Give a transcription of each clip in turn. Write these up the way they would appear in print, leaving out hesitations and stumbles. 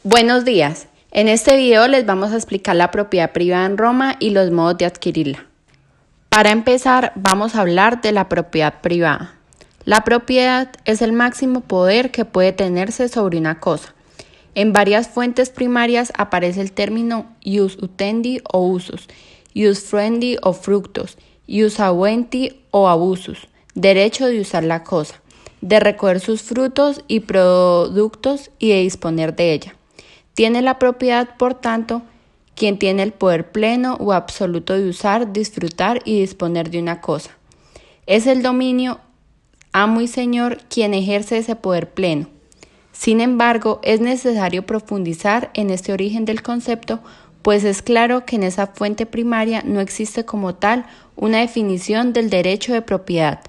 Buenos días. En este video les vamos a explicar la propiedad privada en Roma y los modos de adquirirla. Para empezar, vamos a hablar de la propiedad privada. La propiedad es el máximo poder que puede tenerse sobre una cosa. En varias fuentes primarias aparece el término ius utendi o usus, ius fruendi o fructus, ius abuenti o abusus, derecho de usar la cosa, de recoger sus frutos y productos y de disponer de ella. Tiene la propiedad, por tanto, quien tiene el poder pleno o absoluto de usar, disfrutar y disponer de una cosa. Es el dominio, amo y señor, quien ejerce ese poder pleno. Sin embargo, es necesario profundizar en este origen del concepto, pues es claro que en esa fuente primaria no existe como tal una definición del derecho de propiedad.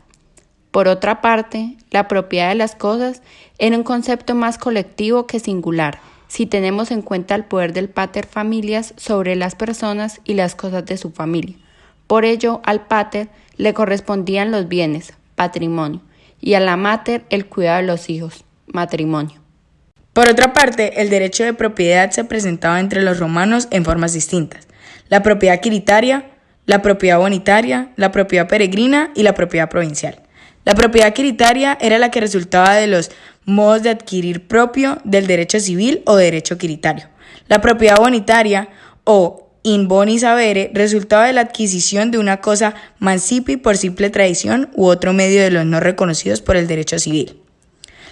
Por otra parte, la propiedad de las cosas era un concepto más colectivo que singular, si tenemos en cuenta el poder del pater familias sobre las personas y las cosas de su familia. Por ello, al pater le correspondían los bienes, patrimonio, y a la mater el cuidado de los hijos, matrimonio. Por otra parte, el derecho de propiedad se presentaba entre los romanos en formas distintas: la propiedad quiritaria, la propiedad bonitaria, la propiedad peregrina y la propiedad provincial. La propiedad quiritaria era la que resultaba de los modos de adquirir propio del derecho civil o derecho quiritario. La propiedad bonitaria o in bonis habere resultaba de la adquisición de una cosa mancipi por simple tradición u otro medio de los no reconocidos por el derecho civil.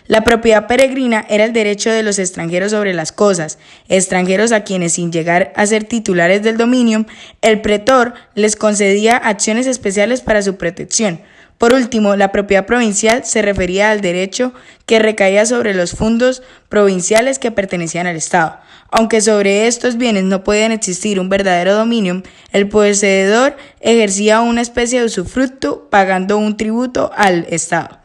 La propiedad peregrina era el derecho de los extranjeros sobre las cosas, extranjeros a quienes, sin llegar a ser titulares del dominio, el pretor les concedía acciones especiales para su protección. Por último, la propiedad provincial se refería al derecho que recaía sobre los fundos provinciales que pertenecían al Estado. Aunque sobre estos bienes no podía existir un verdadero dominio, el poseedor ejercía una especie de usufructo pagando un tributo al Estado.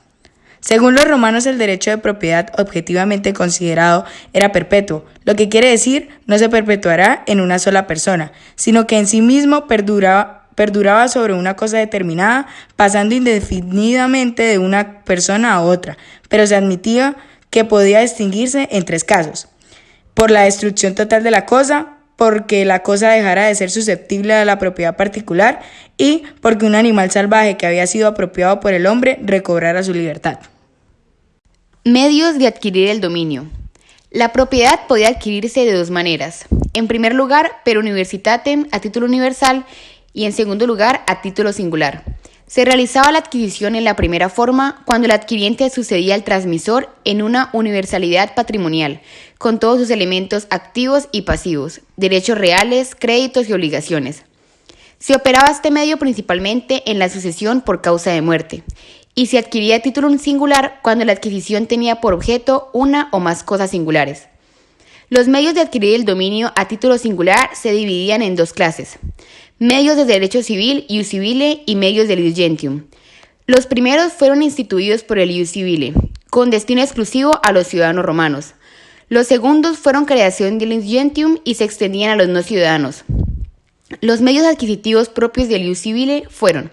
Según los romanos, el derecho de propiedad objetivamente considerado era perpetuo, lo que quiere decir no se perpetuará en una sola persona, sino que en sí mismo perduraba sobre una cosa determinada, pasando indefinidamente de una persona a otra, pero se admitía que podía distinguirse en tres casos: por la destrucción total de la cosa, porque la cosa dejara de ser susceptible a la propiedad particular y porque un animal salvaje que había sido apropiado por el hombre recobrara su libertad. Medios de adquirir el dominio. La propiedad podía adquirirse de dos maneras. En primer lugar, per universitatem, a título universal, y en segundo lugar, a título singular. Se realizaba la adquisición en la primera forma cuando el adquiriente sucedía al transmisor en una universalidad patrimonial, con todos sus elementos activos y pasivos, derechos reales, créditos y obligaciones. Se operaba este medio principalmente en la sucesión por causa de muerte, y se adquiría a título singular cuando la adquisición tenía por objeto una o más cosas singulares. Los medios de adquirir el dominio a título singular se dividían en dos clases: medios de derecho civil, ius civile, y medios del ius gentium. Los primeros fueron instituidos por el ius civile, con destino exclusivo a los ciudadanos romanos. Los segundos fueron creación del ius gentium y se extendían a los no ciudadanos. Los medios adquisitivos propios del ius civile fueron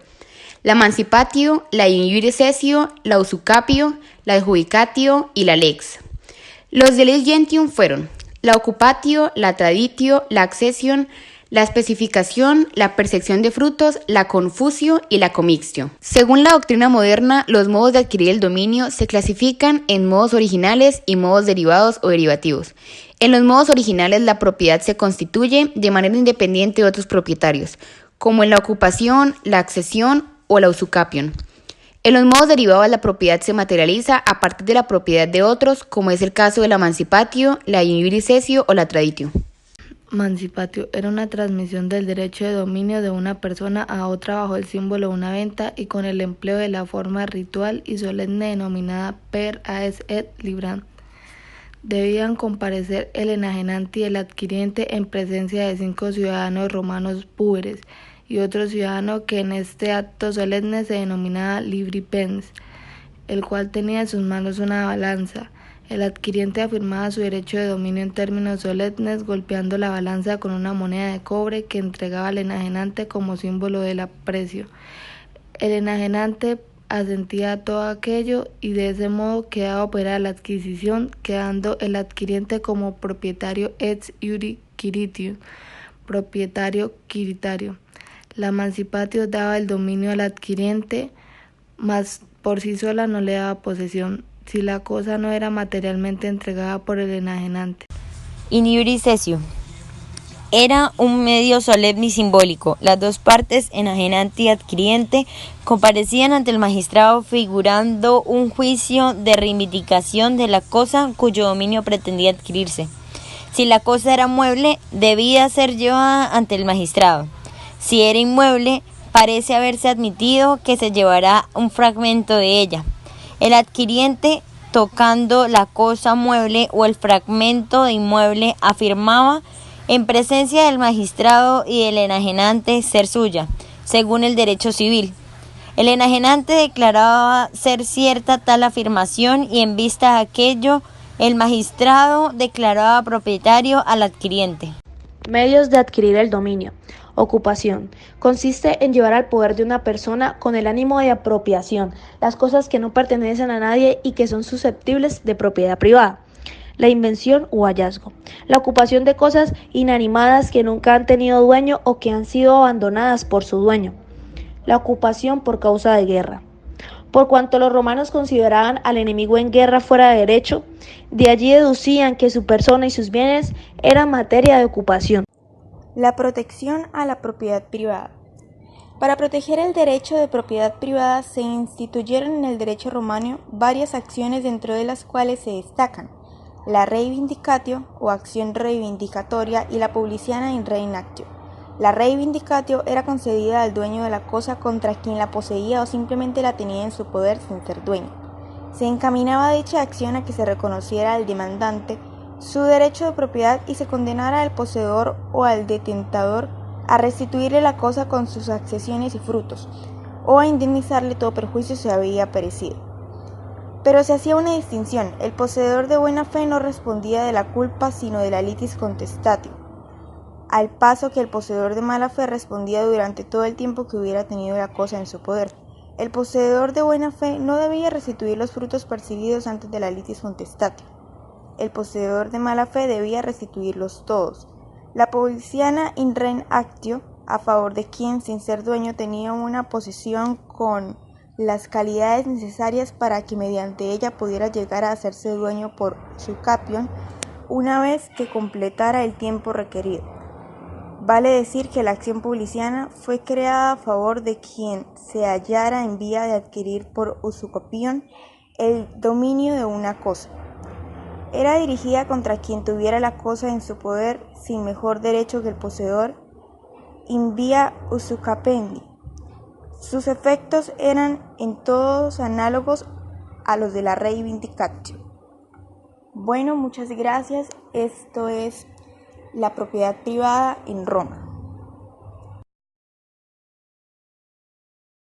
la mancipatio, la in iure cessio, la usucapio, la adjudicatio y la lex. Los del ius gentium fueron la occupatio, la traditio, la accession, la especificación, la percepción de frutos, la confusio y la commixtio. Según la doctrina moderna, los modos de adquirir el dominio se clasifican en modos originales y modos derivados o derivativos. En los modos originales, la propiedad se constituye de manera independiente de otros propietarios, como en la ocupación, la accesión o la usucapion. En los modos derivados, la propiedad se materializa a partir de la propiedad de otros, como es el caso de la mancipatio, la in iure cessio o la traditio. Mancipatio era una transmisión del derecho de dominio de una persona a otra bajo el símbolo de una venta y con el empleo de la forma ritual y solemne denominada per aes et librand. Debían comparecer el enajenante y el adquiriente en presencia de 5 ciudadanos romanos púberes y otro ciudadano que en este acto solemne se denominaba libripens, el cual tenía en sus manos una balanza. El adquiriente afirmaba su derecho de dominio en términos solemnes, golpeando la balanza con una moneda de cobre que entregaba al enajenante como símbolo del aprecio. El enajenante asentía a todo aquello y de ese modo quedaba operada la adquisición, quedando el adquiriente como propietario ex iure quiritium, propietario quiritario. La emancipatio daba el dominio al adquiriente, mas por sí sola no le daba posesión, si la cosa no era materialmente entregada por el enajenante. In iure cessio. Era un medio solemne y simbólico. Las dos partes, enajenante y adquiriente, comparecían ante el magistrado figurando un juicio de reivindicación de la cosa cuyo dominio pretendía adquirirse. Si la cosa era mueble, debía ser llevada ante el magistrado. Si era inmueble, parece haberse admitido que se llevará un fragmento de ella. El adquiriente, tocando la cosa mueble o el fragmento de inmueble, afirmaba en presencia del magistrado y del enajenante ser suya, según el derecho civil. El enajenante declaraba ser cierta tal afirmación y en vista de aquello, el magistrado declaraba propietario al adquiriente. Medios de adquirir el dominio. Ocupación. Consiste en llevar al poder de una persona con el ánimo de apropiación las cosas que no pertenecen a nadie y que son susceptibles de propiedad privada. La invención o hallazgo. La ocupación de cosas inanimadas que nunca han tenido dueño o que han sido abandonadas por su dueño. La ocupación por causa de guerra. Por cuanto los romanos consideraban al enemigo en guerra fuera de derecho, de allí deducían que su persona y sus bienes eran materia de ocupación. La protección a la propiedad privada. Para proteger el derecho de propiedad privada se instituyeron en el derecho romano varias acciones, dentro de las cuales se destacan la reivindicatio o acción reivindicatoria y la publiciana in rein actio. La reivindicatio era concedida al dueño de la cosa contra quien la poseía o simplemente la tenía en su poder sin ser dueño. Se encaminaba dicha acción a que se reconociera al demandante su derecho de propiedad y se condenara al poseedor o al detentador a restituirle la cosa con sus accesiones y frutos, o a indemnizarle todo perjuicio si había perecido. Pero se hacía una distinción: el poseedor de buena fe no respondía de la culpa sino de la litis contestatio, al paso que el poseedor de mala fe respondía durante todo el tiempo que hubiera tenido la cosa en su poder. El poseedor de buena fe no debía restituir los frutos percibidos antes de la litis contestatio. El poseedor de mala fe debía restituirlos todos. La publiciana in rein actio, a favor de quien, sin ser dueño, tenía una posesión con las calidades necesarias para que mediante ella pudiera llegar a hacerse dueño por su capión una vez que completara el tiempo requerido. Vale decir que la acción publiciana fue creada a favor de quien se hallara en vía de adquirir por usucapión el dominio de una cosa. Era dirigida contra quien tuviera la cosa en su poder sin mejor derecho que el poseedor in via usucapendi. Sus efectos eran en todos análogos a los de la reivindicatio. Bueno, muchas gracias. Esto es la propiedad privada en Roma.